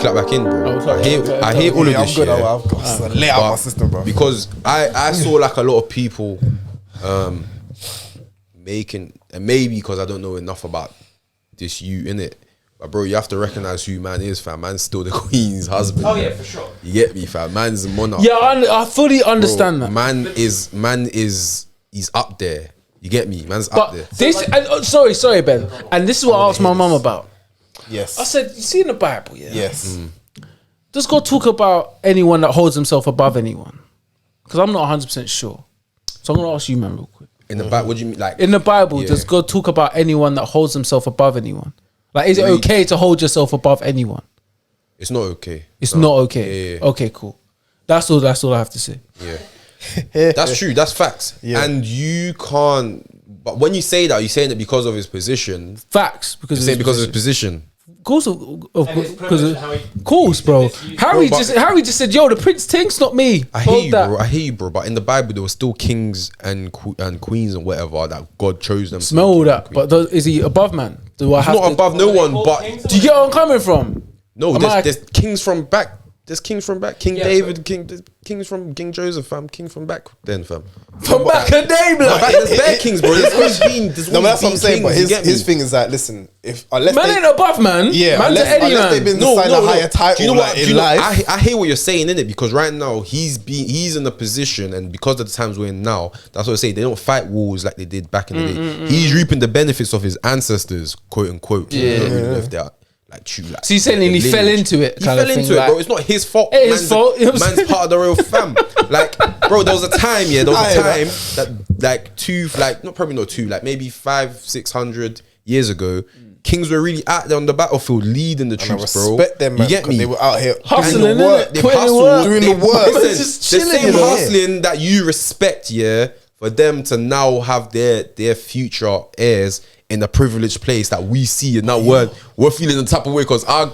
clap back in, bro. Oh, sorry. I hear all of this shit. I've got to lay out my system, bro. Because I saw like a lot of people making, and maybe because I don't know enough about this innit? But bro, you have to recognize who man is, fam. Man's still the queen's husband. Oh yeah, for sure. You get me, fam. Man's a monarch. Yeah, I fully understand bro, that. He's up there. You get me? Man's But up there. this, sorry, Ben. And this is what I asked my mum about. Yes. I said, you see in the Bible, yeah? Yes. Does God talk about anyone that holds himself above anyone? Because I'm not 100% sure. So I'm going to ask you, man, real quick. In the Bible, what do you mean? Like In the Bible, yeah. does God talk about anyone that holds himself above anyone? Like, is it okay to hold yourself above anyone? It's not okay. It's not okay. Yeah. Okay, cool. That's all I have to say. Yeah. That's true. That's facts. Yeah. And you can't. But when you say that, you're saying it because of his position. Facts. Because You're saying because of his position. Of course, of course, bro. Harry Bro, just said, "Yo, the Prince Tink's not me." I hear you, bro. But in the Bible, there were still kings and queens and whatever that God chose them. Smell all that, but is he above man? Do I He's have not to, above no one, but do you get where I'm coming from? no, there's kings from back. There's kings from back. King Yeah, David, there's kings from King Joseph, fam. King from back then, fam. From back a day, blood. There's bare kings, bro. There's always been. No, but that's what I'm saying. But Kings, you get his me? thing is that, listen, unless Man ain't above man. yeah, Man's unless, an Eddie unless they've man. been assigned a higher title Do you know what? in life. I hear what you're saying, innit? Because right now he's in a position, and because of the times we're in now, that's what I say. They don't fight wars like they did back in the day. He's reaping the benefits of his ancestors, quote unquote. Yeah. I don't really know if they're like true. Like, So you're saying he fell into it? He fell into it, bro. It's not his fault. It is his fault. You know what I'm Man's saying? part of the royal fam. Like, bro, there was a time, that like maybe 500-600 years ago, kings were really out there on the battlefield leading the And I troops, bro. respect them, man. You get me? They were out here Hustling, doing the work. innit? They Putting in hustle, work. Doing the work. Listen, Just the chilling, same you know? hustling that you respect, for them to now have their future heirs in a privileged place that we see, and now we're feeling the type of way because our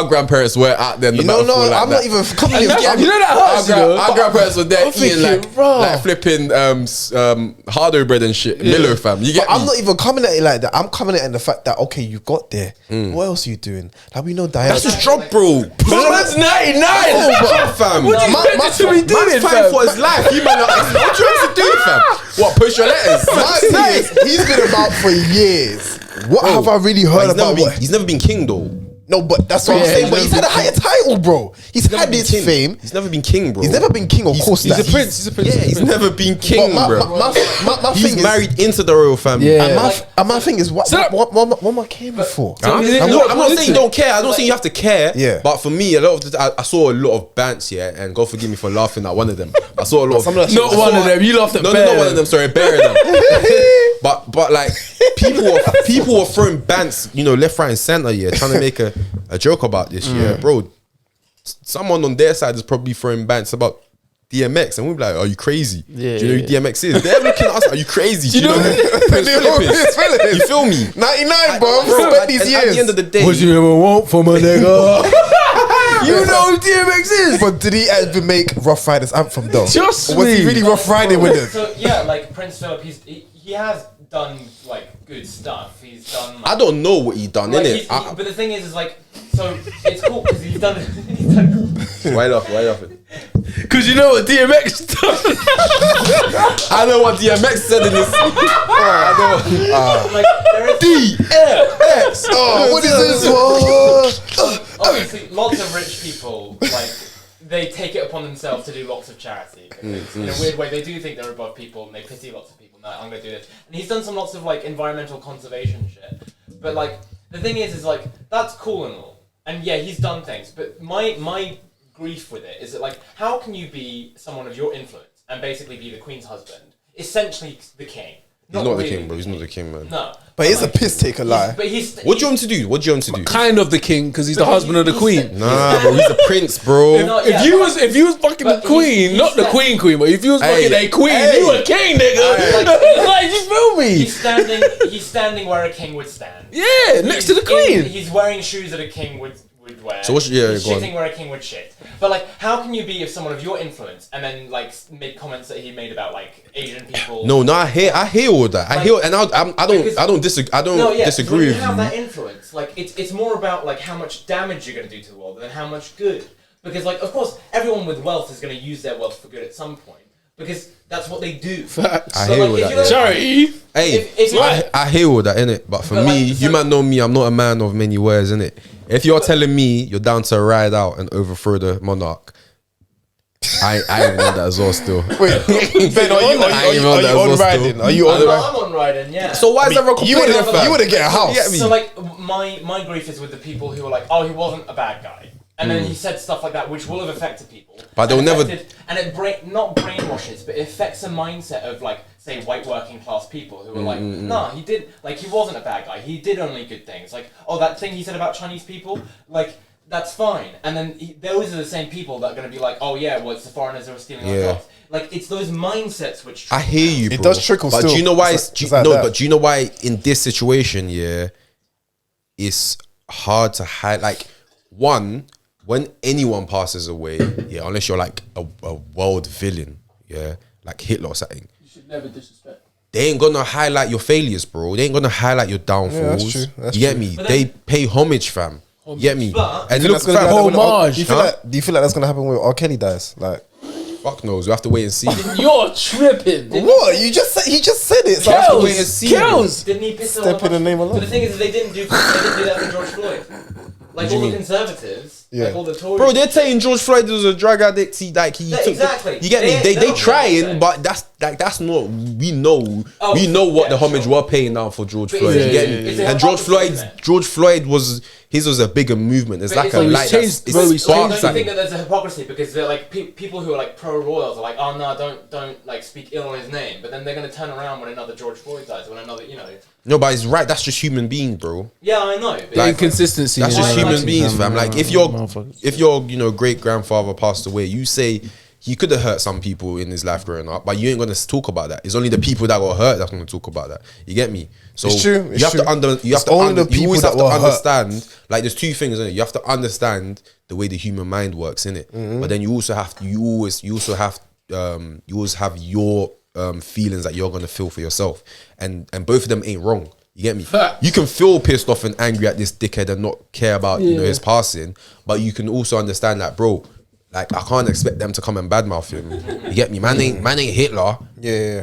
grandparents were out there in the battlefield like I'm not that. even coming. You know that hurts, you know? Our grandparents were there I'm eating thinking, bro. like flipping hardo bread and shit, Milo fam. You get But me? I'm not even coming at it like that. I'm coming at it in the fact that, okay, you got there. What else are you doing? Like, we know Diana. That's his job, bro. Man's 99. Fam. What do you My- expect to be doing, Man's fam? fighting for his life. You man, what do you have to do, fam? What, push your letters? My thing is, he's been about for years. What have I really heard about? He's never been king though. No, but that's what I'm Yeah, saying. he's But he's never had a higher title, bro. He's Never had been his king. fame. He's never been king, bro. He's never been king, of course. He's that. a prince. He's a prince. Yeah, he's never been king, But bro. my He's thing is, married into the royal family. Yeah. and my thing is, what am I caring for? I'm not saying you don't care. I don't say you have to care. Yeah. But for me, a lot of I saw a lot of bants, and God forgive me for laughing at one of them. I saw a lot of Not one of them. You laughed at No, Bear. not one of them. Sorry, Bear of them. but like people were throwing bants, left, right, and center, trying to make a joke about this, bro. Someone on their side is probably throwing bants about DMX, and we're like, "Are you crazy? Yeah, Do you know who DMX is?" They're looking at us, "Are you crazy? Do you know who Prince Phillip is?" You feel me? 99, bro. Bro, Spent these at years. the end of the day, What you ever want from a nigga? You know who DMX is. But did he ever make Rough Riders anthem though? Just Or was he me. really rough riding with them? So yeah, like Prince Phillip, he has done like good stuff. He's done. Like, I don't know what he done, like, innit? but the thing is like, so it's cool because he's done. He's done. Right off it. Because you know what DMX done. I know what DMX said in this. Like there is DMX. Oh, what is this one? obviously lots of rich people like they take it upon themselves to do lots of charity. Because in a weird way, they do think they're above people and they pity lots of people. No, I'm gonna do this, and he's done some lots of like environmental conservation shit. But like the thing is like that's cool and all, and yeah, he's done things. But my grief with it is that like, how can you be someone of your influence and basically be the Queen's husband, essentially the king? He's not the king, bro. He's not the king, man. No, But he's a piss taker, lie. But he's What do you want to do? What do you want to do? Kind of the king because he's the But husband of the he's- queen. Nah, bro. He's a prince, bro. No, If yeah, you but- was fucking the but queen, he's not the sta- queen, but if you was Hey, fucking a queen, hey. you a king, nigga. Hey. Like, you feel me? He's standing where a king would stand. Yeah, next to the queen. He's wearing shoes that a king would would wear. So what's- yeah, go on. shitting where a king would shit. But like, how can you be of someone of your influence and then like make comments that he made about like Asian people? No, I hear all that. I hear, and I don't disagree. I don't disagree when you with have you. that influence, like it's more about like how much damage you're going to do to the world than how much good. Because like, of course, everyone with wealth is going to use their wealth for good at some point. Because that's what they do. I hear all that. Yeah. Charity. Hey, if I hear all that, innit? But for But, me, like, you might know me, I'm not a man of many words, innit? If you're telling me you're down to ride out and overthrow the monarch, I ain't know that as well still. Wait, Ben, are you on riding? Are you on riding? I'm on riding, yeah. So why is everyone You complaining? would have get a house. Yeah, me. So like my grief is with the people who are like, oh, he wasn't a bad guy, and then he said stuff like that, which will have affected people. But they'll never- And it not brainwashes, but it affects a mindset of like, say, white working class people who are like, nah, he wasn't a bad guy. He did only good things. Like, oh, that thing he said about Chinese people, like. That's fine, and then those are the same people that are going to be like, "Oh yeah, well it's the foreigners who are stealing our jobs." Like it's those mindsets which I hear you, bro. It does trickle but still. do you know why? But do you know why in this situation, yeah, it's hard to hide. Like, one, when anyone passes away, yeah, unless you're like a world villain, yeah, like Hitler or something, You should never disrespect. they ain't gonna highlight your failures, bro. They ain't gonna highlight your downfalls. that's true. That's you get true. me? But They then- pay homage, fam. You get me? But- And Do you look, think that's fam, gonna happen when Homage. do you feel like that's gonna happen when R. Kelly dies? Like fuck knows. We have to wait and see. You're tripping. what? You just said he just said it. So I have to wait and see. Kills. Didn't he piss Step in the name of But love. the thing is, they didn't do that for George Floyd. Like all the conservatives, like all the Tories. Bro, they're saying George Floyd was a drug addict. He took exactly. You get me? They- They no, trying, no, but that's not. We know. Oh, we know what yeah, the homage sure. we're paying now for George But Floyd. it's- You get yeah, me? yeah, yeah. And It's George Floyd was his was a bigger movement. It's But like it's a like- light. He's changed, It's bro, he's sparked Don't you something. think that there's a hypocrisy because they're like people who are like pro royals are like, oh no, don't like speak ill on his name, but then they're gonna turn around when another George Floyd dies, when another, you know. No, but it's right. That's just human being, bro. Yeah, I know. But Like, Inconsistency. That's in just it. human beings, fam. Like if your Motherfuckers. great grandfather passed away, you say he could have hurt some people in his life growing up, but you ain't gonna talk about that. It's only the people that got hurt that's gonna talk about that. You get me? So It's true, it's you have true. to you have It's to only under, the you people always that have to were hurt. understand. Like there's two things, innit? You have to understand the way the human mind works, innit? Mm-hmm. But then you also have your feelings that you're gonna feel for yourself, and both of them ain't wrong. You get me? Facts. You can feel pissed off and angry at this dickhead and not care about his passing, but you can also understand that, bro. Like I can't expect them to come and badmouth him. You get me? Man ain't Hitler. Yeah.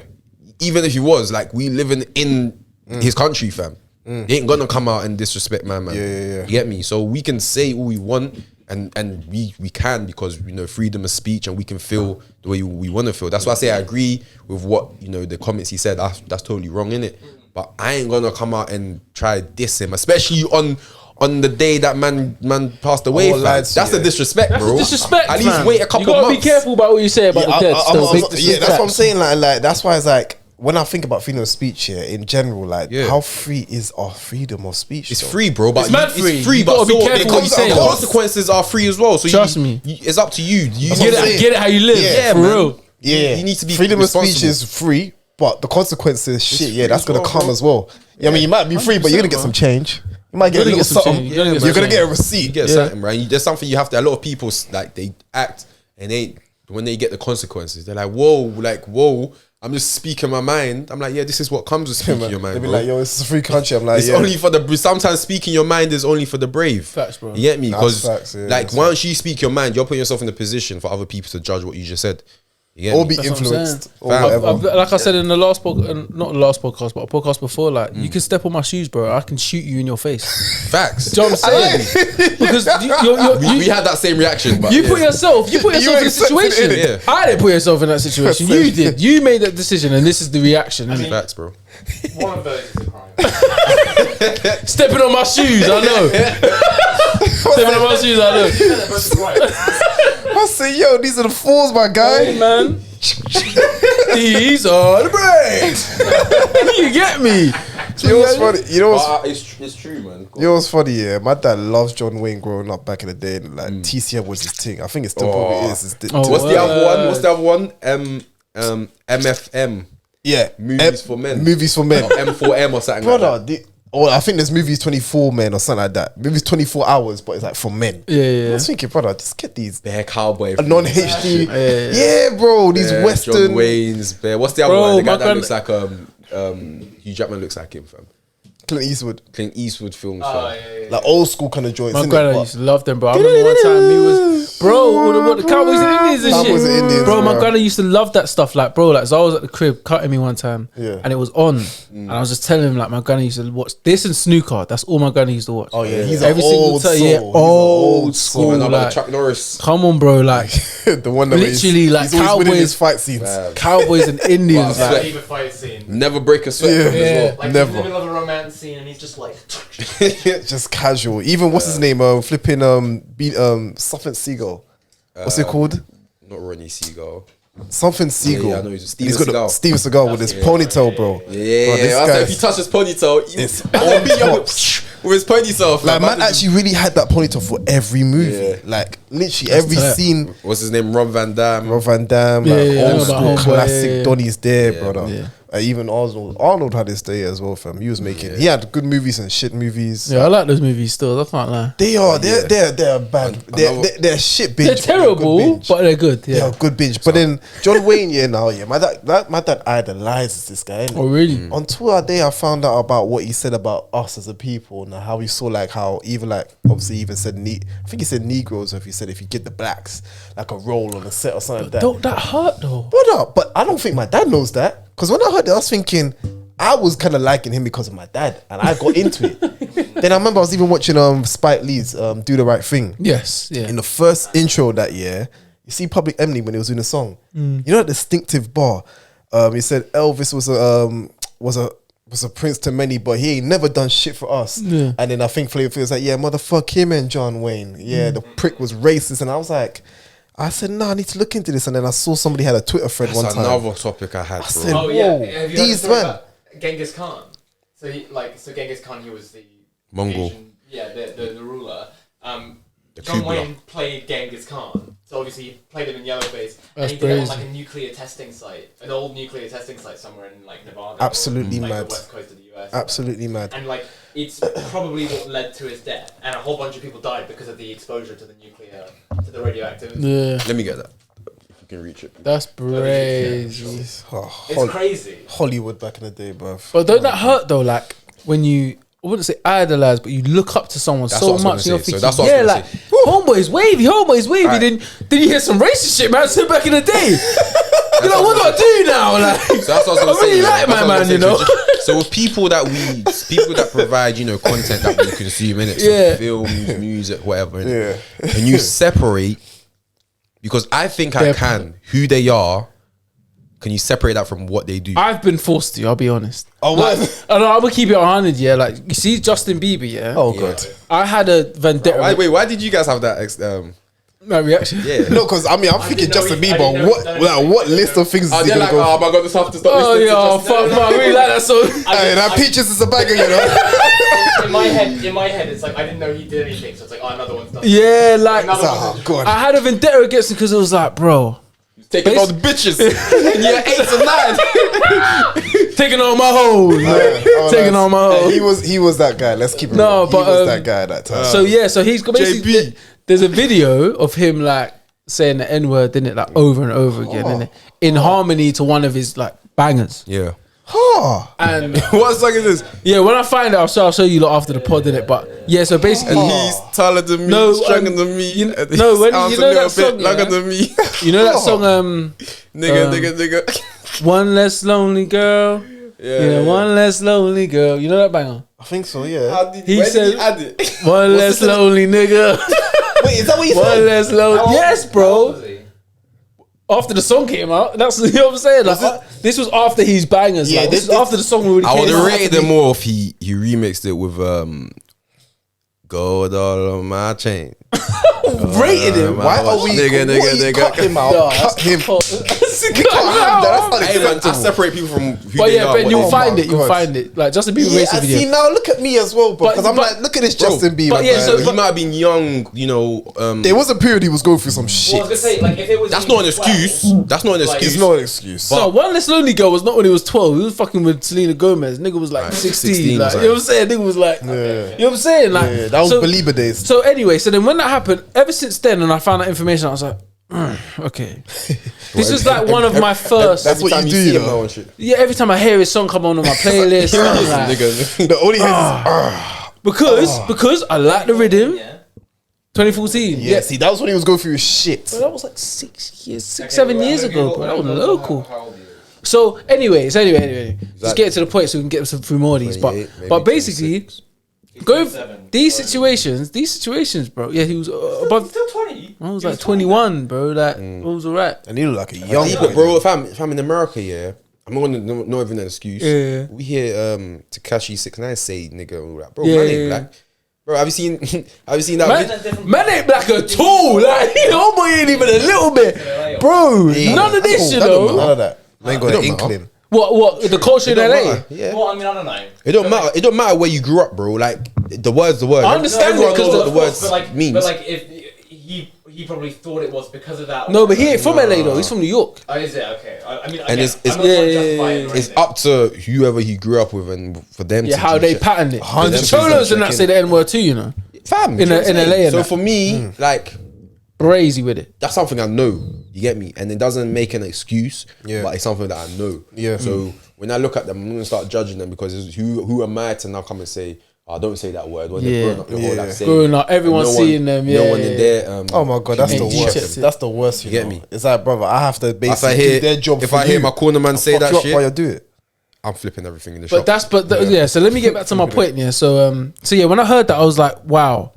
Even if he was, like we living in his country, fam. They ain't gonna come out and disrespect man. Yeah. You get me? So we can say all we want, and we can, because freedom of speech, and we can feel the way we want to feel. That's why I say I agree with what the comments he said. That's totally wrong, innit? But I ain't gonna come out and try to diss him, especially on the day that man passed away. Oh, Fam. lads, That's a yeah. disrespect, That's bro. disrespect. At least fam. wait a couple You gotta months. be careful about what you say about the dead. Still, big yeah, that's disrespect. what I'm saying. Like that's why it's like when I think about freedom of speech here in general, like Yeah. how free is our freedom of speech? It's though? free, bro. But It's mad free. It's free, You but gotta be so careful what you say. the consequences are free as well. So Trust me. it's up to you. You That's Get what I'm it, saying. get it how you live. Yeah, for man. real. Yeah, You need to be freedom of speech responsible. is free, but the consequences, shit, free yeah, that's as gonna well, come bro. as well. Yeah, I mean, you might be free, but you're gonna get 100%, some change. You might get a You're gonna little get some something. change. You're gonna get You're some gonna get a change. receipt. You get something, right? There's something you have to. A lot of people like they act and when they get the consequences, they're like, whoa. I'm just speaking my mind. I'm like, yeah, this is what comes with speaking your mind, They'll be bro. like, yo, this is a free country. I'm like, It's yeah. only for the. Sometimes speaking your mind is only for the brave. Facts, bro. You get me? That's Because facts, yeah, like that's once you speak your mind, you're putting yourself in a position for other people to judge what you just said. You get or me? be That's what I'm influenced saying. or Fam. whatever. Like I said in the last podcast, not the last podcast, but a podcast before, like you can step on my shoes, bro. I can shoot you in your face. Facts. Do you know what I'm saying? Because We had that same reaction, but you yeah. put yourself in a accepted situation. it, yeah. I didn't put yourself in that situation. You did. You made that decision, and this is the reaction. innit? Facts, bro. one of those is a crime. Stepping on my shoes, I know. Stepping on my shoes, I know. They're both right. I say, yo, these are the fools, my guy. Hey, man. These are the breaks. You get me? You know what's funny? You know what's It's true, man. You know what's funny? Yeah, my dad loves John Wayne growing up back in the day. And like TCM was his thing. I think it still probably is. What's the other one? MFM. Yeah, Movies for men. Movies for men. M4M or something. Brother, like that. Oh, I think this movie's 24 men or something like that. Movie's 24 hours, but it's like for men. I was thinking, brother, just get these Bear Cowboy. non-HD. Yeah, bro. These Western. John Wayne's Bear. What's the other one? The guy that looks like Hugh Jackman looks like him, fam. Clint Eastwood films, fam. Like old school kind of joints. My granddad used to love them, bro. I remember one time he was, what the Cowboys and Indians and Cowboys and Indians, shit. Bro, my bro. granddad used to love that stuff. Like, bro, like, so I was at the crib cutting me one time, and it was on, and I was just telling him, like, my granddad used to watch this and snooker. That's all my granddad used to watch. Oh yeah, he's every an single old time, soul. yeah, He's an old school. Man, how about Like, Chuck Norris? come on, bro, like, the one that literally, like, he's always winning Cowboys- his fight scenes. Cowboys and Indians. Wow, like, Favorite fight scene. Never break a sweat Yeah. from as well. Like Never. he's in the middle of a romance scene and he's just like. Just casual. Even what's his name? Flipping something Seagull. What's it called? Not Ronnie Seagull. Something Seagull. yeah, I know he's Steven He's got Seagal. Steven Seagal with his ponytail, bro. Yeah, Bro, this I was like, if guy's- he touches ponytail, It's I'll beat you with his ponytail. Like fam. man actually really had that ponytail for every movie. Yeah. Like literally every tight. scene. What's his name? Rob Van Dam. Rob Van Dam, like Yeah, yeah, I know old about school Homeboy, classic yeah, yeah. Donnie's there, Yeah, brother. yeah. Even Arnold had his day as well, fam. He was making. He had good movies and shit movies. yeah, I like those movies still. I can't lie. They are. They're bad. They're shit binge. They're but terrible, good binge. but they're good. Yeah, Yeah. good binge. But then John Wayne, my dad idolizes this guy. innit? Oh, really? On tour day, I found out about what he said about us as a people and how he saw like how even like obviously even said I think he said Negroes. If he said if you get the blacks like a role on a set or something like that. Don't that hurt though? Brother, but I don't think my dad knows that. Because when I heard that, I was thinking, I was kind of liking him because of my dad. And I got into it. Then I remember I was even watching Spike Lee's Do the Right Thing. Yes, yeah. In the first intro that year, you see Public Enemy when he was doing the song. You know that distinctive bar? He said Elvis was a prince to many, but he ain't never done shit for us. Yeah. And then I think Flavor was like, yeah, motherfuck him and John Wayne. Yeah, the prick was racist. And I was like, I said, nah, I need to look into this. And then I saw somebody had a Twitter thread That's one time. another topic I had, bro. said, Oh yeah, whoa, have you these heard the story men. about Genghis Khan? So Genghis Khan, he was the Mongol. Asian, the ruler. The John Kubla. Wayne played Genghis Khan, so obviously he played him in Yellowface, and That's he did it on crazy. like a nuclear testing site, an old nuclear testing site somewhere in like Nevada, Absolutely or, like, mad. the west coast of the US. Absolutely mad. And like it's probably what led to his death, and a whole bunch of people died because of the exposure to the radioactivity. Yeah, Let me get that. If you can reach it. that's crazy. It's crazy. Hollywood back in the day, bruv. But don't that hurt though? Like when you, I wouldn't say idolize, but you look up to someone That's so what I much, was and you're gonna say. thinking, So that's what I yeah, was like gonna homeboy's wavy. Right. Then you hear some racist shit, man. Said back in the day. You're like, what do I do now? Like, So that's what I was gonna I really say, like That's my what I was man, gonna you say. know. So with people that provide, content that we consume, innit? So Yeah. films, music, whatever, innit? Yeah. And you separate, because I think I They're- can, who they are, can you separate that from what they do? I've been forced to. I'll be honest. Oh, what? I know. I'm gonna keep it 100. Yeah, like you see Justin Bieber. Yeah. Oh, God. I had a vendetta. Why did you guys have that? My reaction. Yeah. No, because I'm thinking didn't know Justin he- I Bieber. didn't know- What I didn't know what he- list of things is he they're gonna like, go? oh my god, just have to stop Oh listening yeah, to oh, Justin. fuck, man, I really like that song. Hey, that Peaches is a bagger, you know. In my head, it's like I didn't know he did anything, so it's like, oh, another one's done. Yeah, like Another Oh, one's God. I had a vendetta against him because it was like, bro, Taking all the bitches. And you're 8 to 9. taking on my hoes, Oh, taking nice. on my hoes. He was that guy. Let's keep it No, real. but, he was um, that guy at that time. So yeah, so he's got basically JB. there's a video of him like saying the N word, didn't it, like over and over again, innit? In harmony to one of his like bangers. Yeah. Huh. And What song is this? yeah, when I find it, I'll show you lot after the pod, innit? But yeah, so basically, And he's taller than me, No, stronger than me. you- and no, his when- arms you a know little that bit song, longer yeah? than me. you know that song, Nigga. One Less Lonely Girl. Yeah, One Less Lonely Girl. You know that banger? I think so. Yeah. He Where said- did he add it? One Less Lonely Nigga. Wait, is that what you One said? Less Lonely. Yes, How old bro. was he? After the song came out, that's you know what I'm saying. Like, this was after his bangers. Yeah, like, this this- was after the song already I came would out. have rated them more if he remixed it with Gold all on my chain. Rated him. Why are we? Nigga. Cut him out. No, cut that's him. cold. Hey man, I separate people from who But they yeah, are. Ben, what you'll they find are. it. You'll find it. Like Justin Bieber Yeah, racing see video. now look at me as well, bro. Because I'm but- like, look at this Bro, Justin Bieber. but yeah, man. so- He might have been young, you know. There was a period he was going through some Well, I shit. was gonna say, like, if it was That's even not an 12, excuse. That's not an Like, excuse. It's not an excuse. No, One Less Lonely Girl was not when he was 12. He was fucking with Selena Gomez. Nigga was like Right, 16. 16 Like, or you know what I'm saying? Nigga was like, you know what I'm saying? Like, Yeah, that was Belieber days. So anyway, so then when that happened, ever since then, and I found that information, I was like, okay. This is like one of my first. That's what Time you do, see you him know. now and shit. Yeah, every time I hear his song come on my playlist, I'm like, Nigga. The only hit because I like the rhythm. Yeah. 2014. yeah, see, that was when he was going through his shit. Bro, that was like 6 years, Okay, 7 well, years I'm ago, gonna bro. That was Google local. how old he is. So, anyway, just Exactly. get to the point so we can get some through more of these. 28, But maybe basically, 26. go 27, these so- situations, bro. Yeah, he was above. Still 20. I was like 21, bro. Like, I was alright. And he looked like a young Yeah, boy. but bro, if I'm in America, yeah, I'm not gonna not even an excuse. Yeah. We hear Tekashi 6ix9ine say nigga and all that. Bro, Yeah, man yeah, ain't yeah. black. Bro, have you seen that? Man ain't black at all. Like, homeboy ain't even a little bit, bro. None of this, you None know. of that. Man ain't got It an don't matter. inkling. What the culture in It don't LA? matter. Yeah. Well, I mean, I don't know. It don't matter. It don't matter where you grew up, bro. Like the word's the word. I understand Everyone it 'cause knows the- what the words but like, means. But like, if he probably thought it was because of that. No, but he ain't from LA though. He's from New York. Oh, is it okay? I mean, And it's- I'm not yeah, trying to yeah, justify yeah, it or It's anything. up to whoever he grew up with and for them. Yeah, to how do they shit. patterned it. 100% The Cholos and that check say in. the N word too, you know. Fam, In do you know what I'm LA saying? and So that. for me, like Crazy with it. that's something I know. You get me, and it doesn't make an excuse. Yeah. But it's something that I know. Yeah. So when I look at them, I'm gonna start judging them because it's who am I to now come and say, "Oh, don't say that word." When Yeah. they've grown up your whole Yeah. life saying, Growing up, everyone's and no one- seeing them, No yeah, one yeah, in there. Oh my god, that's the community worst. checks it. That's the worst. You get know? me? It's like, brother, I have to If I basically hear do their job. if for I hear you. my corner man say Fuck that you up while you shit, do it. I'm flipping everything in the But shop. that's yeah. So let me get back to my point. Yeah. So yeah, when I heard that, I was like, wow,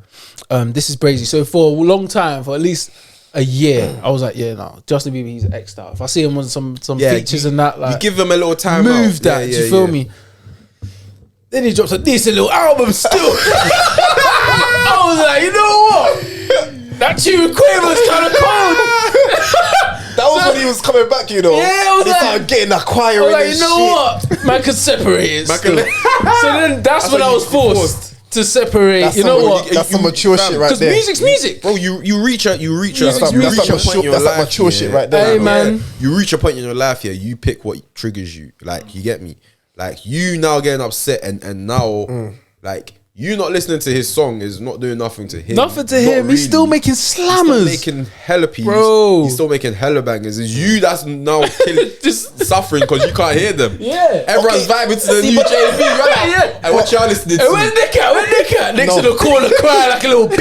this is crazy. So for a long time, for at least a year, I was like, yeah, no, Justin Bieber, he's an X star. If I see him on some features and that, like, you give them a little time. move out. that. Yeah, do you feel me? Then he drops a decent little album still. I was like, you know what? That tune Quavo's kind of cold. That was when he was coming back, you know. Yeah, I was he like- started getting that choir I was in like, and you know what? Man could separate it. Man can- still. So then that's when when I you was forced to separate. That's You know some- what? That's some mature shit right Because there. music's music. Bro, you reach a Music's That's like music. mature- point in your that's like life, mature shit right there. Hey, you know? man. You reach a point in your life here, you pick what triggers you. Like, you get me? Like, you now getting upset and now, like, you not listening to his song is not doing nothing to him. Nothing to Not him. He's still really. making He's still slammers. making hella peas. Bro. He's still making hella bangers. It's you that's now just suffering because you can't hear them. Yeah. Everyone's vibing to the new JV. Right? Yeah. And what y'all listening Hey, where's to? Nick at? Where's Nick at? Nick's No. in the corner crying like a little bitch.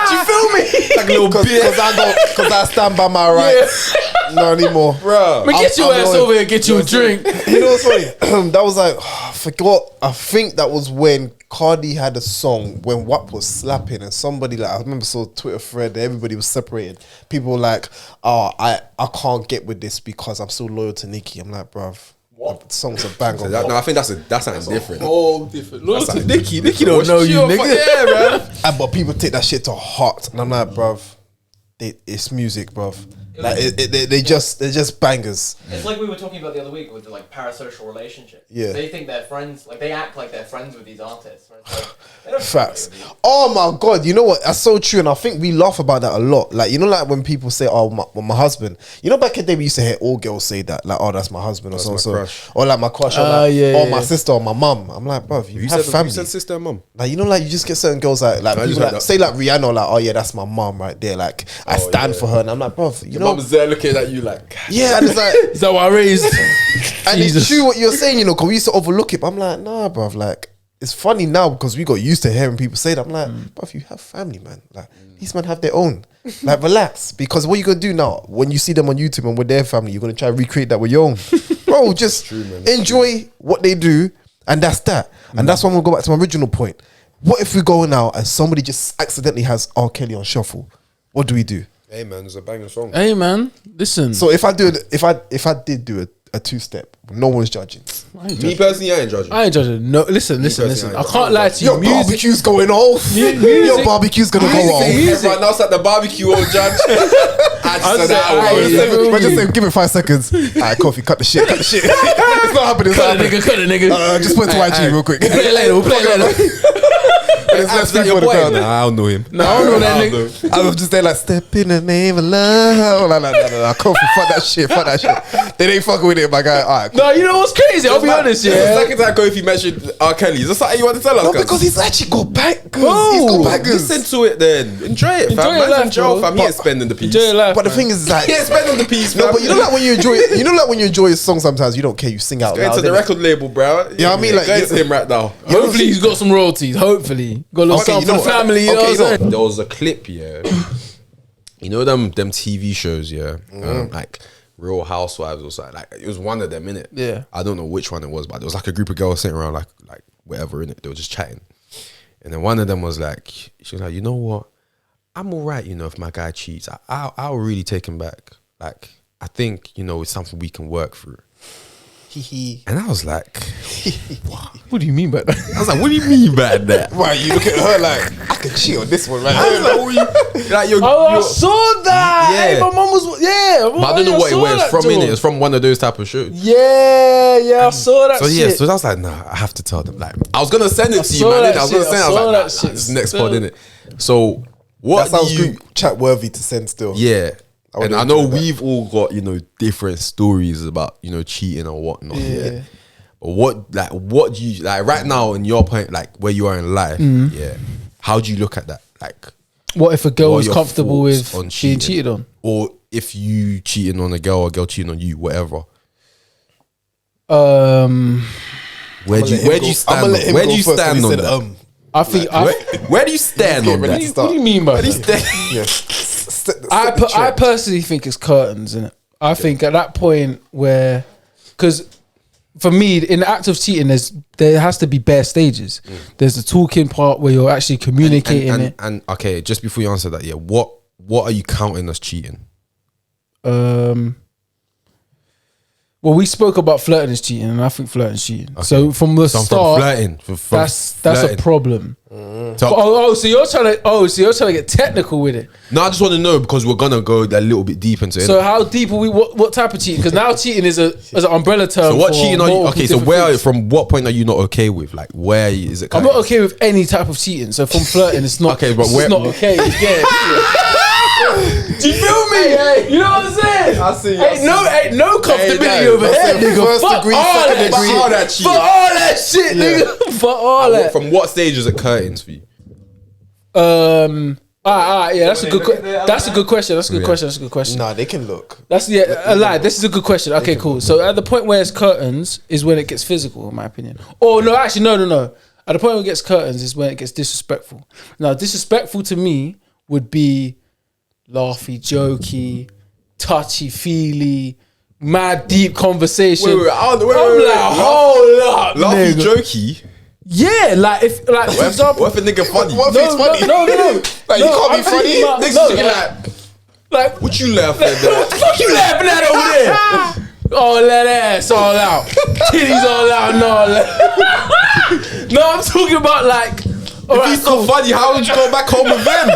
Do you feel me? Like a little Because I stand by my rights. Not anymore. Bro. Man, get your I'm ass annoyed. over here and get you a drink. You know what's funny? That was like, I forgot. I think that was when Cardi had a song when WAP was slapping, and somebody, like, I remember saw a Twitter thread, everybody was separated. People were like, oh, I can't get with this because I'm still loyal to Nicki. I'm like, bruv, the song's a banger. No, I think that's something different. Oh, different. Look That's to like- Nicky. Nicky don't What's know you, your nigga. Yeah, man. But people take that shit to heart, and I'm like, bruv, it's music, bruv. Like they're just bangers. It's like we were talking about the other week with the like parasocial relationship. Yeah. They think they're friends, like they act like they're friends with these artists. Right? Like, they don't Facts. know you. Oh my god, you know what? That's so true, and I think we laugh about that a lot. Like, you know, like when people say, "Oh, my husband." You know, back in the day we used to hear all girls say that, like, "Oh, that's my husband," or That's so my so, crush. or like my crush, or like, yeah, or yeah. my sister, or my mum. I'm like, bruv, you have family. You said sister and mum. Like, you know, like you just get certain girls like I just people heard like, that. say like Rihanna, like, "Oh yeah, that's my mum right there." Like, I stand for her, and I'm like, bruv, you Your know, mum's there looking at you like, yeah, and it's like. Is that what I raised? And it's true what you're saying, you know, because we used to overlook it. But I'm like, nah, bruv, like, it's funny now because we got used to hearing people say that. I'm like, bruv, you have family, man. Like, these men have their own. Like, relax. Because what you going to do now, when you see them on YouTube and with their family, you're going to try to recreate that with your own. Bro, just enjoy what they do, and that's that. And that's when we'll go back to my original point. What if we go now and somebody just accidentally has R. Kelly on shuffle? What do we do? hey man, it's a banging song. Hey man, listen. So if I did do a two-step. No one's judging. Me personally, I ain't judging. I ain't judging. No, listen. personally, I can't lie to you. Your barbecue's going off. Your barbecue's gonna go off. Everyone else at the barbecue won't judge. I just said We're just saying, give it 5 seconds. Alright, Kofi, cut the shit. It's not happening. Cut a nigga. Just put it to YG real quick. We'll play it later. There's less people in the crowd. Nah, I don't know him. No, I don't know that nigga. I was just there like, step in the name of love. Nah, Kofi, fuck that shit. They ain't fucking with it, my guy. Alright, cool. No, you know what's crazy? I'll be honest, The yeah. second time Kofi mentioned R. Kelly, is that something you want to tell us? No, guys? because he's actually got back. Bro, He's got baggers. Listen to it then. Enjoy it, Enjoy fam. your Man's life, in jail, bro. fam. He ain't spending the piece. Enjoy your life, But the man. thing is, like, He ain't spending the piece, no, fam. but you know, like when you enjoy, when you enjoy a song, sometimes you don't care. You sing out Go loud. into the innit? record label, bro. You know what I mean? Like, go into him right now. Hopefully he's got some royalties. Hopefully. Got a little Okay, something you know for the what? family. You know Okay, what I'm saying? There was a clip, yeah. You know them TV shows, yeah, like Real Housewives or something. Like it was one of them, innit? Yeah. I don't know which one it was, but there was like a group of girls sitting around, like whatever, innit? They were just chatting, and then one of them was like, she was like, you know what? I'm alright, you know, if my guy cheats, I'll really take him back. Like I think, you know, it's something we can work through. And I was like, What do you mean by that? I was like, what do you mean by that? Right, you look at her like, I could cheat on this one, right? I was like, what you, like you're, Oh, I you're- saw that. Yeah. Hey, my mum was. Yeah. but I don't know what it was from, innit? It's from one of those type of shows. Yeah, I saw that So shit. yeah, so I was like, nah, I have to tell them. Like, I was gonna send it to you, saw man. that I was gonna shit, send. I I was saw like, that nah, shit this is next still. pod, innit? So what That sounds do you? group chat worthy to send still. Yeah, I would and I know enjoy that. we've all got, you know, different stories about, you know, cheating or whatnot. Yeah. But what do you like right now in your point, like where you are in life? Yeah. How do you look at that? Like, What if a girl what are was your comfortable thoughts with on being cheating? cheated on? Or if you cheating on a girl or a girl cheating on you, whatever. Where do you stand? Where do you stand on that? I think. Where do you stand on ready that? to What do you mean by Where do you that? stand? I personally think it's curtains, innit? I think at that point where, because for me, in the act of cheating, there has to be bare stages. There's the talking part where you're actually communicating it. And okay, just before you answer that, yeah, what are you counting as cheating? Well, we spoke about flirting as cheating, and I think flirting is cheating. So from the So I'm start, from flirting. that's flirting. a problem. So, So you're trying to get technical with it. no, I just want to know because we're gonna go a little bit deep into it. So how deep are we? What type of cheating? Because now cheating is an umbrella term. So what for cheating are you? multiple Okay, so different where things. from what point are you not okay with? Like where is it? I'm not okay with any type of cheating. So from flirting, it's not. Okay, but it's where- not okay. Yeah. Do you feel me? You know what I'm saying? I see. Ain't no comfortability Hey, over that's here, the nigga. first Fuck degree, all second that degree. shit. All that shit. Fuck all that shit, nigga. Fuck all that. From what stage is it curtains for you? Yeah, that's a good. That's a good question. That's a good Yeah. question. That's a good question. Nah, they can look. That's a lie. This is a good question. Okay, cool. So at the point where it's curtains is when it gets physical, in my opinion. Oh no, actually, no. At the point where it gets curtains is when it gets disrespectful. Now, disrespectful to me would be laughy, jokey, touchy feely, mad deep conversation. Wait, I'm like, hold up, Laughy, nigga. jokey. Yeah, like for example, What if a nigga funny? What if he's funny? no. Like, you can't be funny. Niggas No, looking like, like what you laughing at? what the fuck you laughing at over there? All that ass all out. Titties all out and all that. No, I'm talking about like. If he's so funny, how would you go back home with them?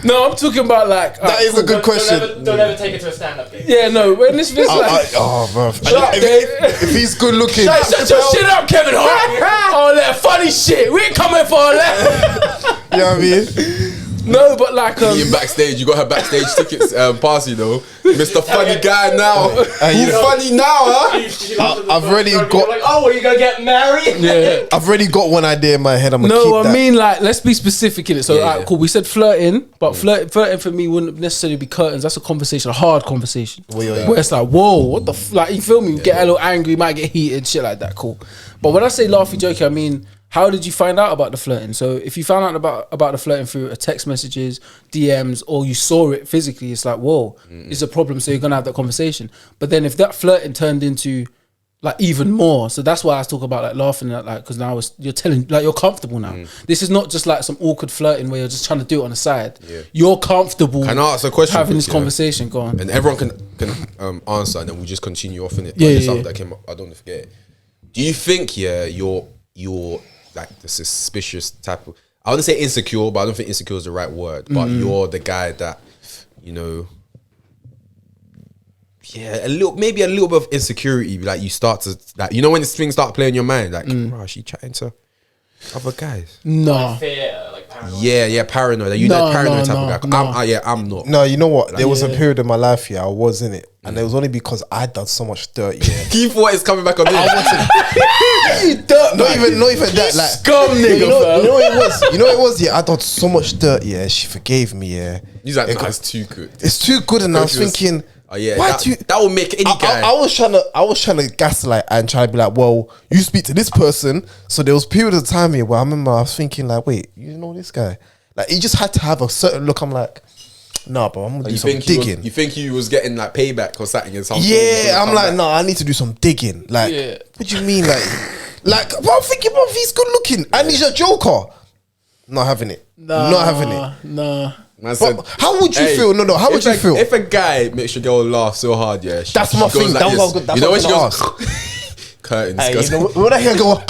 No, I'm talking about like. That is a good question. Don't ever take it to a stand-up gig. Yeah, no. When this is like. Oh, bro. Shut up, Dave. If he's good looking, Shut your shit up, Kevin Hart. All that funny shit. We ain't coming for all that. you know what I mean? No, but like You backstage, you got her backstage tickets pass, you know. Mr. Funny Guy now. Who funny now, huh? I've already You're got. like, oh, are you gonna get married? yeah. I've already got one idea in my head. I'm gonna keep No, that. I mean like let's be specific in it. So Yeah, alright, yeah. cool. We said flirting, but flirting for me wouldn't necessarily be curtains. That's a conversation, a hard conversation. Where it's like, whoa, what the like you feel me? You get a little angry, might get heated, shit like that. Cool. But when I say laughy jokey, I mean how did you find out about the flirting? So if you found out about the flirting through a text messages, DMs, or you saw it physically, it's like, whoa, it's a problem. So you're gonna have that conversation. But then if that flirting turned into like even more. So that's why I was talking about like laughing at like, because now you're telling like you're comfortable now. This is not just like some awkward flirting where you're just trying to do it on the side. Yeah. You're comfortable. Can I ask a question? Having please, this conversation. Go on. And everyone can answer, and then we'll just continue off in it. Yeah, Just yeah, something that came up, I don't want to forget it. Do you think you're like the suspicious type of? I wouldn't say insecure, but I don't think insecure is the right word. But you're the guy that, you know. Yeah, maybe a little bit of insecurity. Like you start to, like, you know, when the things start playing in your mind, like, bro, she chatting to other guys. No. Fear, like paranoid. Yeah, paranoid. Like, you No, that paranoid type no, of guy. no. I'm not. No, you know what? There was a Yeah. period in my life, I was in it. And it was only because I'd done so much dirt, He thought it's coming back on this. Not even that, like Scum nigga, you know fam. what it was? You know what it was? Yeah, I done so much dirt, she forgave me, He's like, nah, it's too good. It's too good, and I was thinking, Oh yeah, why that, do you, that will make any guy. I was trying to gaslight and try to be like, well, you speak to this person. So there was periods of time here where I remember I was thinking like, wait, you know this guy? Like he just had to have a certain look. I'm like, nah, bro, I'm gonna do some digging. You think he was getting like payback or something in something? Yeah, I'm like, no, I need to do some digging. Like, Yeah. what do you mean, like, bro, I'm thinking, bro, he's good looking and he's a joker. Not having it. Not having it. Nah. Man said, But how would you feel? No, how would you feel? If a guy makes your girl laugh so hard, That's my thing. That was good. That's You know when what she I goes, was curtains. Hey, goes, you know, when I hear go,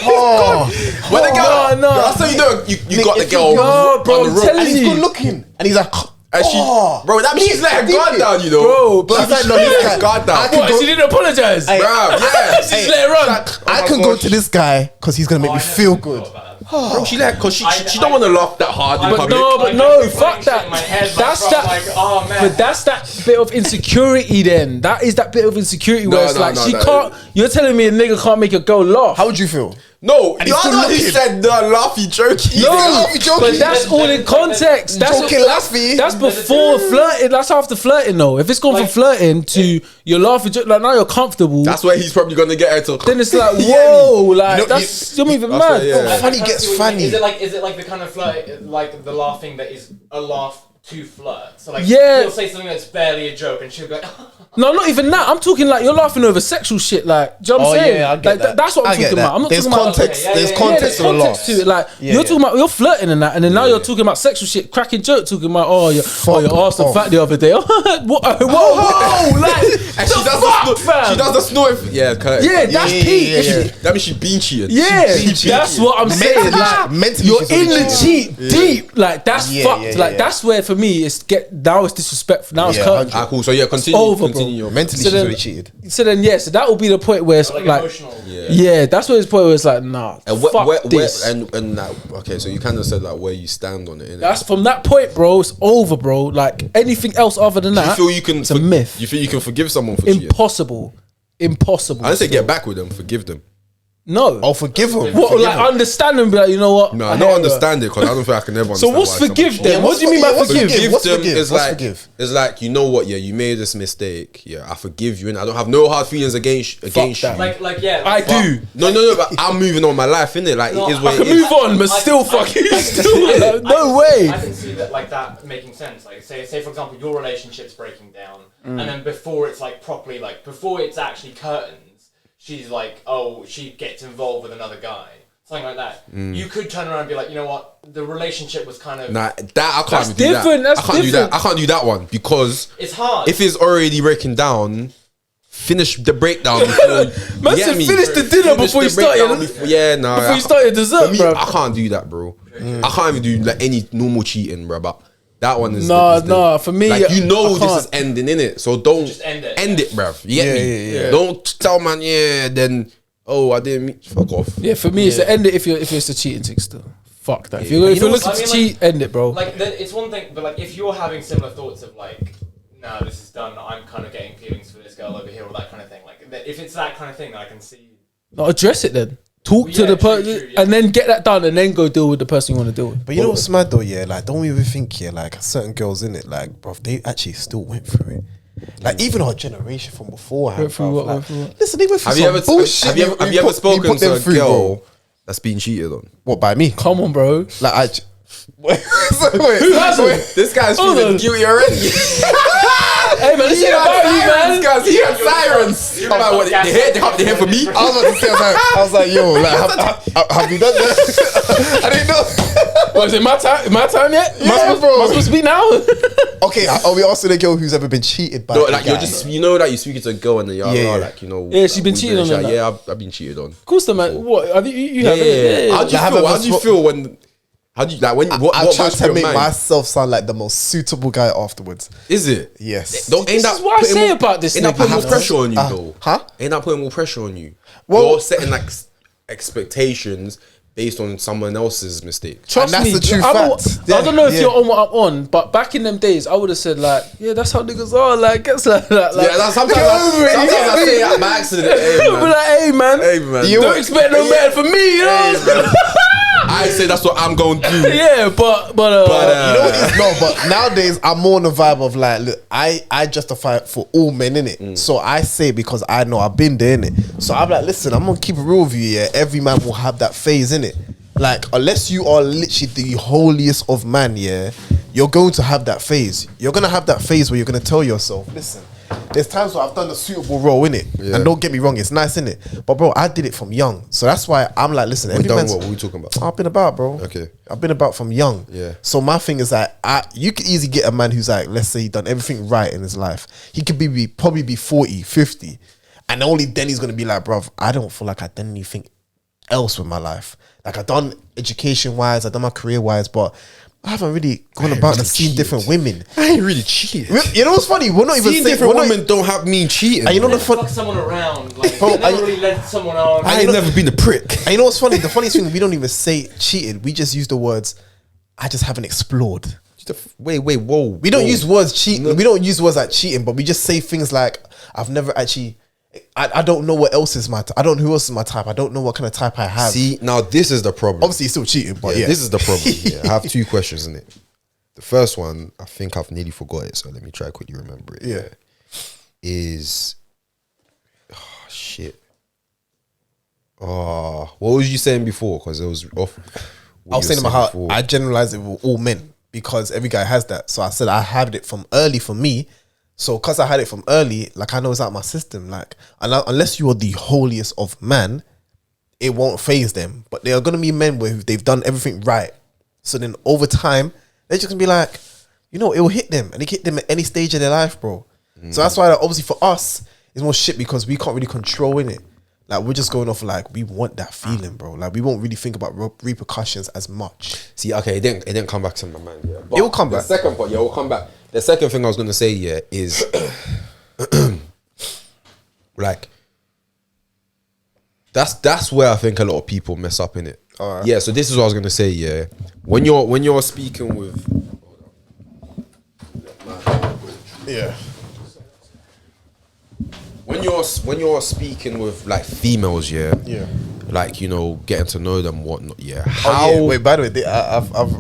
oh, when the girl, no. that's how you know you got the if girl you- No, bro, on the I'm rope. telling and he's you. good looking, and he's like, And she, bro, that means she's let her guard down, you know. Bro, but She's like, no, She this let guy- her guard down. I can What, go- she didn't apologize? Hey, Bruh, yeah. She just let it run. I can go to this guy because he's gonna make me feel good. Bro, she let, cause she don't want to laugh that hard in But public. no, fuck that. That's that. Like, oh man. But that's that bit of insecurity. Then that is that bit of insecurity where it's like she can't. You're telling me a nigga can't make a girl laugh? How would you feel? No, he's you're good not who looking. said no, laughy, jokey. No, Laughy, joking. but that's all in context. That's Joking, laughy. That's before flirting. That's after flirting, though. If it's gone from Like- flirting to you're laughing, like now you're comfortable. That's where he's probably gonna get her to. Then it's like, whoa, like You know, that's you're even that's mad. what- yeah. Funny gets funny. Is it like the kind of flirt, like the laughing that is a laugh to flirt? So like, Yeah. he'll say something that's barely a joke, and she'll be like, No, not even that. I'm talking like you're laughing over sexual shit. Like, do you know what I'm saying? yeah, I get like, that. that's what I'm I get talking that. about. I'm not There's talking about context. Okay, There's yeah, context there's to the context laughs. to it. Like Yeah, you're yeah. talking about, you're flirting and that, and then now you're talking about sexual shit, cracking joke, talking about your arse and off. fat the other day. whoa, like And the fuck, fam? she does the snort. Yeah, Curtis. Yeah, that's yeah, peak. yeah, If yeah. she- That means she been cheating. Yeah, She that's cheating. what I'm saying. Like, mentally you're she's in already the cheating. cheat deep. Like that's Yeah, fucked. yeah, like yeah. that's where for me it's now it's disrespectful. Now it's Yeah, curtain. Ah, cool. So yeah, continue. over, bro. continue your Mentally, So she's then- already cheated. So then so that will be the point where it's like like emotional. yeah, that's where it's point where it's like nah, And fuck this. and that, okay, so you kind of said like where you stand on it. Innit? That's from that point, bro. It's over, bro. Like anything else other than Do you that, feel you can? it's a myth. You feel you can forgive someone for cheating? Impossible. I didn't say still. get back with them. Forgive them. No. Oh, forgive him. What, Forgive like him. understand and be like, you know what? No, I I hear don't you. understand it because I don't think I can ever. So understand what's why someone forgive cheats. then? Yeah, What what's do you mean by forgive? What's forgive? forgive? What's them forgive? is What's like forgive? it's like, you know what? Yeah, you made this mistake. Yeah, I forgive you, and I don't have no hard feelings against that. you. Like yeah. I But- do. No, but I'm moving on my life, innit? Like No, it is I what I it can is. move on, but still fuck you. Still, like, no way. I can see that like that making sense. Like say for example your relationship's breaking down, and then before it's like properly like before it's actually curtains, she's like, oh, she gets involved with another guy, something like that. You could turn around and be like, you know what, the relationship was kind of Nah, that I can't That's even do different, that. that's I can't do that. different. I can't do that one because it's hard. if it's already breaking down, finish the breakdown before. Man you said get me? finish the dinner Finish before the you start breakdown your- before- yeah, no. before you start your dessert, for me, bro. I can't do that, bro. I can't even do like any normal cheating, bro. But that one is Nah, for me, like you know I this can't. is ending in it, so don't Just end it. End it, bro. You get Yeah, me? yeah, yeah. Don't tell man, yeah. Then I didn't meet. Fuck off. Yeah, for me, it's to end it if it's a cheating thing still. Fuck that. If Yeah. you're, You if know you're what, looking I to mean, cheat, end it, bro. like it's one thing, but like if you're having similar thoughts of like, nah, this is done. I'm kind of getting feelings for this girl over here, or that kind of thing. Like if it's that kind of thing, I can see. No, address it then. Talk Well, to yeah, the true, person true, yeah. and then get that done, and then go deal with the person you want to deal with. But you know what's mad though, yeah? Like, don't even think, yeah, like certain girls in it, like, bro, they actually still went through it. Like, even our generation from beforehand. Went through bruv, what, like, went through what? Listen, they went through Have you some ever bullshit. have you ever, have you ever spoken put them to a through, girl bro. that's been cheated on? What, by me? Come on, bro. Like, who hasn't? This guy's Hold feeling on. guilty already. Hey man, this ain't about you, man. Guys, he had sirens. Like, what, they here for me? I was about to say, I was like, yo, like, have you done that? I didn't know. What is it? My time yet? Yeah, am I bro. supposed to speak now? Okay, are we asking a girl who's ever been cheated by? No, a like guy? you're just, you know, that you're speaking to a girl and then you're Yeah. like, you know, Yeah, she's been we've cheated on chat. her, like- Yeah, I've been cheated on. Of course, the man. What? Have you Yeah, have it? yeah. How do you Like, feel? How do you feel when? How do you like when? What I'm trying goes to through make your mind? myself sound like the most suitable guy afterwards. Is it? Yes. Don't, This is what I say about this Ain't that nigga, putting you more know? pressure on you though? Huh? Ain't that putting more pressure on you? Well- You're setting like expectations based on someone else's mistake. Trust And that's me, the true I fact. don't know if Yeah. you're on what I'm on, but back in them days, I would have said like, yeah, that's how niggas are. Like, guess like Yeah, that's sometimes I say it by accident. Hey, be man. like, hey man, Hey, man. don't expect no man for me, you know. I say that's what I'm going to do. Yeah, but You know what it is? No, but nowadays I'm more on the vibe of like, look, I justify it for all men, innit? So I say it because I know I've been there, innit? So I'm like, listen, I'm gonna keep it real with you, yeah. Every man will have that phase, innit? Like, unless you are literally the holiest of man, yeah, you're going to have that phase. You're gonna have that phase where you're gonna tell yourself, listen, there's times where I've done a suitable role, innit? Yeah. And don't get me wrong, it's nice, innit? But bro, I did it from young. So that's why I'm like, listen, every done man's- what are we talking about? I've been about, bro. Okay. I've been about from young. Yeah. So my thing is that you could easily get a man who's like, let's say he done everything right in his life. He could probably be 40, 50. And only then he's going to be like, bruv, I don't feel like I've done anything else with my life. Like I've done education-wise, I've done my career-wise, but I haven't really gone about and seen different women. I ain't really cheated. You know what's funny? We're not even Seeing saying... different we're not- women don't have me cheating. And you know bro. the fun... Fuck someone around. Like, Bro, you never I- really led someone on. I ain't never been a prick. And you know what's funny? The funniest thing, we don't even say cheated. We just use the words, I just haven't explored. Wait, whoa. We don't use words cheating. We don't use words like cheating, but we just say things like, I've never actually... I don't know what else is my type. I don't know who else is my type. I don't know what kind of type I have. See, now this is the problem. Obviously, you're still cheating, but yeah. This is the problem. Yeah, I have two questions in it. The first one, I think I've nearly forgot it, so let me try to quickly remember it. Yeah. Is shit. Oh, what was you saying before? Because it was off. I was saying about how I generalize it with all men because every guy has that. So I said I had it from early for me. So because I had it from early, like I know it's out of my system. Like unless you are the holiest of man, it won't phase them. But there are gonna be men where they've done everything right. So then over time, they're just gonna be like, you know, it will hit them, and it hit them at any stage of their life, bro. So that's why, like, obviously, for us, it's more shit because we can't really control in it. Like we're just going off like we want that feeling, bro. Like we won't really think about repercussions as much. See, okay, it didn't come back to my mind. Yeah, but It will come back. The second part, yeah, it will come back. The second thing I was gonna say, yeah, is like that's where I think a lot of people mess up in it. Alright. Yeah, so this is what I was gonna say. Yeah, when you're speaking with, Yeah. when you're speaking with like females, yeah, Yeah. like, you know, getting to know them, whatnot, yeah. Oh, yeah. Wait, by the way,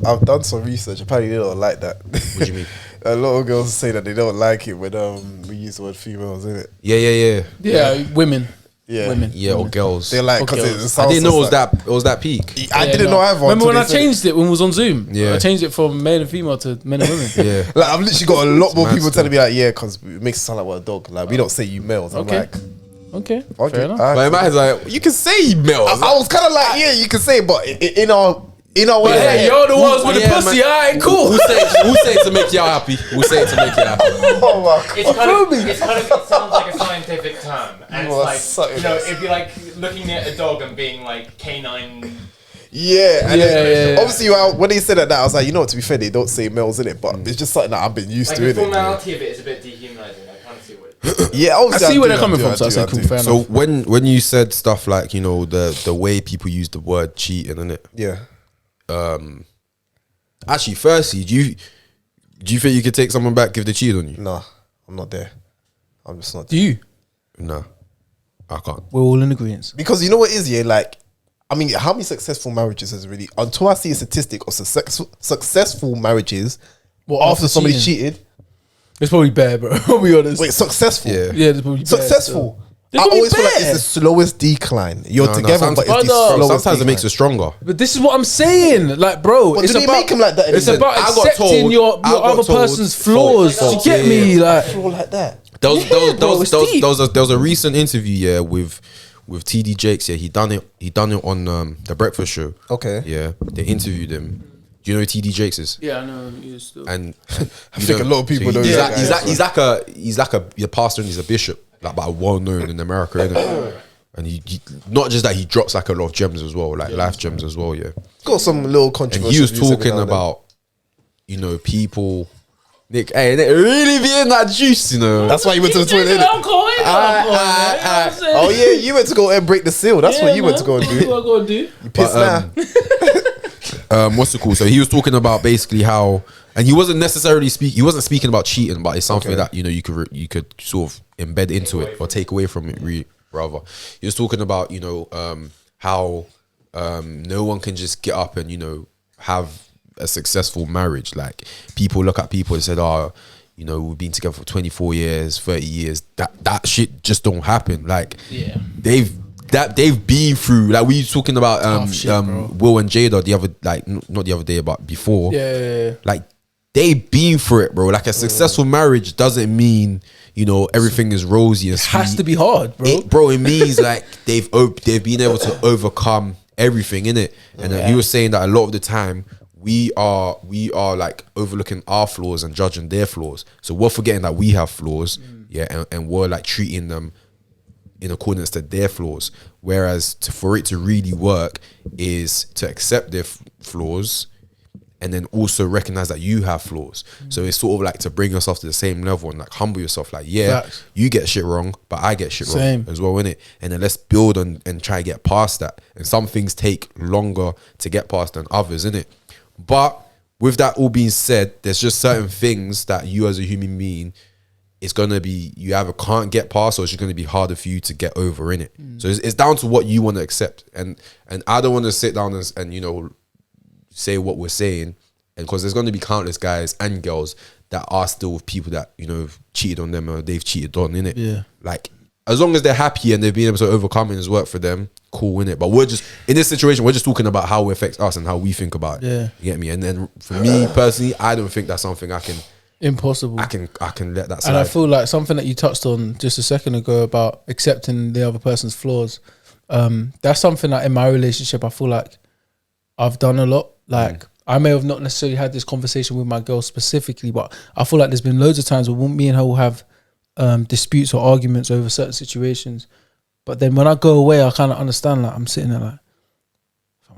I've done some research. Apparently, they don't like that. What do you mean? A lot of girls say that they don't like it when we use the word females, innit? Yeah, women. Yeah. Women. Yeah, or girls. They're like, Or because girls. it sounds I didn't know like, it was that peak. I Yeah, didn't know either. Remember until when they I said it. changed it when it was on Zoom? Yeah. I changed it from men and female to men and women. Yeah. Like, I've literally got a lot more mad people still. telling me like, yeah, because it makes it sound like we're a dog. Like, we don't say you males. I'm Okay. like, Okay. okay, Fair enough. alright. But in my head, like, you can say males. I was kind of like, yeah, you can say, but in our way, Yeah, you're the ones with the Yeah, pussy. man. All right, cool. Who say it to make y'all happy? Who say it to make y'all happy? Oh my It's kind of, it sounds like a scientific term, and You it's are like, such- you know, it'd be like looking at a dog and being like canine. Yeah, and Yeah, then, yeah. obviously when they said that, I was like, you know what? To be fair, they don't say males in it, but it's just something that I've been used Like to. the Innit? formality of it is a bit dehumanizing. I kind of see what. Yeah, I obviously see where do, they're coming do, from, so I do, said, cool, do. fair So enough. when you said stuff like, you know, the way people use the word cheating, innit? Yeah. Actually, firstly, do you think you could take someone back if they cheated on you? Nah, I'm not there. I'm just not Do there. you? No, I can't. We're all in agreement. Because you know what it is, yeah? Like, I mean, how many successful marriages has really, until I see a statistic of successful marriages Well, after somebody cheated. It's probably bad, bro. I'll be honest. Wait, successful? Yeah. Yeah, it's probably bad, Successful. They I could be always feel like bare. it's the slowest decline. You're No, together, sometimes- but it's the Brother. slowest Sometimes it makes decline. it stronger. But this is what I'm saying, like, bro. But it's do they about make 'em like that It's anymore? about I got accepting told- your I got other told- person's flaws. Fault, You get yeah, me, yeah. like. Feel like that. There was bro, it's deep. there was a recent interview, yeah, with TD Jakes. Yeah, he done it on the Breakfast Show. Okay. Yeah, they interviewed him. Do you know who TD Jakes is? Yeah, I know. You still. And I think a lot of people know he's that like, guy. he's like a pastor and he's a bishop, like, but well known in America, innit? And he not just that, he drops like a lot of gems as well, like life gems as well, yeah. Got some little And controversy. he was talking about, you know, people. Nick, hey, Nick, really be in that juice, you know. That's why you went to the toilet. innit? Oh yeah, you went to go and break the seal. That's what you went to go and do. What I gotta do? You pissed now. What's it called? So he was talking about basically how, and he wasn't necessarily he wasn't speaking about cheating, but it's something that, you know, you could sort of embed into it or take away from it, rather. He was talking about, you know, how no one can just get up and, you know, have a successful marriage. Like, people look at people and said, oh, you know, we've been together for 24 years, 30 years. That shit just don't happen. Like, Yeah. they've been through, like, we were talking about Will and Jada the other, like, not the other day, but before. Yeah. Like, they've been through it, bro. Like, a successful marriage doesn't mean, you know, everything is rosy and It has to be hard, bro. It means like they've been able to overcome everything in it. And he was saying that a lot of the time we are like overlooking our flaws and judging their flaws. So we're forgetting that we have flaws, and we're like treating them in accordance to their flaws. Whereas for it to really work is to accept their flaws and then also recognize that you have flaws. So it's sort of like to bring yourself to the same level and like humble yourself. Like, Facts. you get shit wrong, but I get shit Same. wrong as well, innit? And then let's build and try to get past that. And some things take longer to get past than others, innit? But with that all being said, there's just certain things that you as a human being, it's gonna be, you either can't get past or it's just gonna be harder for you to get over, innit? So it's down to what you want to accept. And I don't want to sit down and you know, say what we're saying, and because there's going to be countless guys and girls that are still with people that, you know, cheated on them or they've cheated on, innit? Yeah. Like, as long as they're happy and they've been able to overcome it and it's worked for them, cool, innit? But we're just, in this situation, we're just talking about how it affects us and how we think about it. Yeah. You get me? And then for me personally, I don't think that's something I can Impossible. let that slide. And I feel like something that you touched on just a second ago about accepting the other person's flaws. That's something that in my relationship, I feel like I've done a lot. Like, I may have not necessarily had this conversation with my girl specifically, but I feel like there's been loads of times where me and her will have disputes or arguments over certain situations. But then when I go away, I kind of understand, like, I'm sitting there like,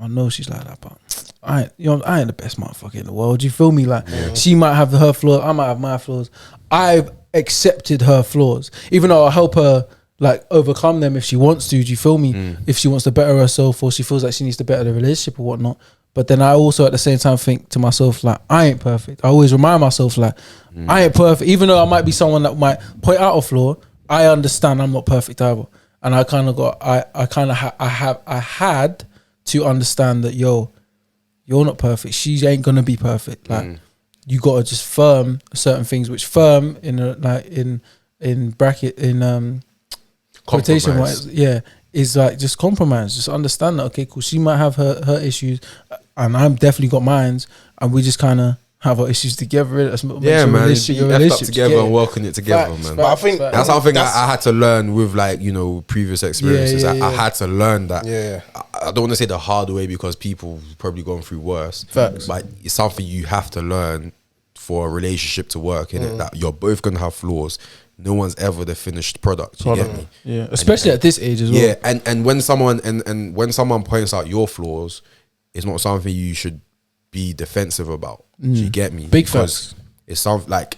I know she's like that, but I ain't the best motherfucker in the world. You feel me? Like, she might have her flaws, I might have my flaws. I've accepted her flaws, even though I'll help her like overcome them if she wants to. Do you feel me? If she wants to better herself or she feels like she needs to better the relationship or whatnot. But then I also at the same time think to myself, like, I ain't perfect. I always remind myself, like, I ain't perfect. Even though I might be someone that might point out a flaw, I understand I'm not perfect either. And I kind of got, I had to understand that, yo, you're not perfect. She ain't gonna be perfect. Like, you gotta just firm certain things, which firm in a, like in bracket in quotation marks, yeah, is like just compromise. Just understand that, okay, cool. She might have her issues, and I've definitely got mines, and we just kind of have our issues together. That's man, you effed up together and working it together, Facts, man. But I think That's something I had to learn with, like, you know, previous experiences. I had to learn that. Yeah. I don't want to say the hard way because people probably gone through worse. Facts. But it's something you have to learn for a relationship to work, innit? That you're both gonna have flaws. No one's ever the finished product. You get me? Yeah, especially at this age as well. Yeah, and when someone and when someone points out your flaws, it's not something you should be defensive about. Do you get me? Big because facts. it's something like,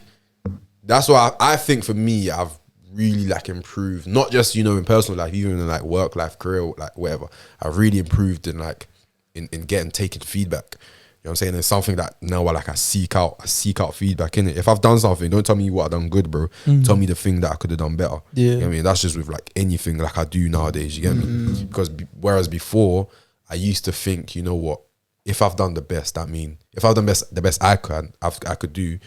that's why I think for me, I've really like improved, not just, you know, in personal life, even in like work life, career, like whatever. I've really improved in like in taking feedback. You know what I'm saying? It's something that now I seek out feedback in it. If I've done something, don't tell me what I've done good, bro. Tell me the thing that I could have done better. Yeah. You know what I mean? That's just with like anything like I do nowadays, you get me? Because whereas before I used to think, you know what, if I've done the best, that mean if I've done the best I could do,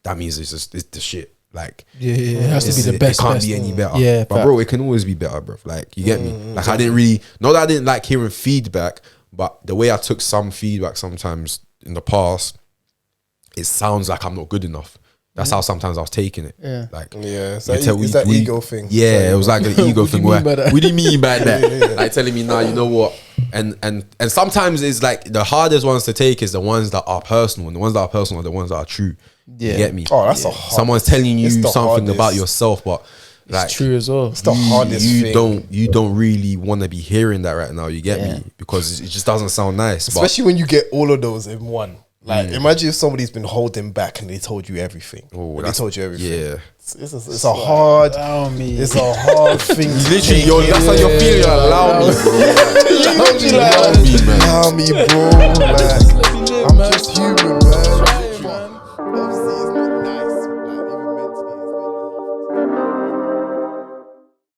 that means it's the shit. Like, it has to be the best. It can't best. be any better. Yeah, but bro, it can always be better, bro. Like, you get me? Like, I didn't really, not that I didn't like hearing feedback, but the way I took some feedback sometimes in the past, it sounds like I'm not good enough. That's how sometimes I was taking it. Yeah. Like, Yeah, it's you that, tell it's that ego thing. Yeah, it was like an ego thing. What do you mean by that? What do you mean by that? Like telling me, nah, you know what? And sometimes it's like the hardest ones to take is the ones that are personal, and the ones that are personal are the ones that are true. Yeah. You get me? Oh, that's the hardest. Someone's telling you It's the something hardest. about yourself, but like, It's true as well. It's the hardest thing. You don't really want to be hearing that right now. You get me? Because it just doesn't sound nice. Especially when you get all of those in one. Like, imagine if somebody's been holding back and they told you everything. They told you everything. Yeah. It's a hard. Allow me. It's a hard thing. Literally, that's how you're feeling. Allow me, bro. Allow me, man. Allow me, bro. Like, I'm just human, man. Obviously, it's not nice.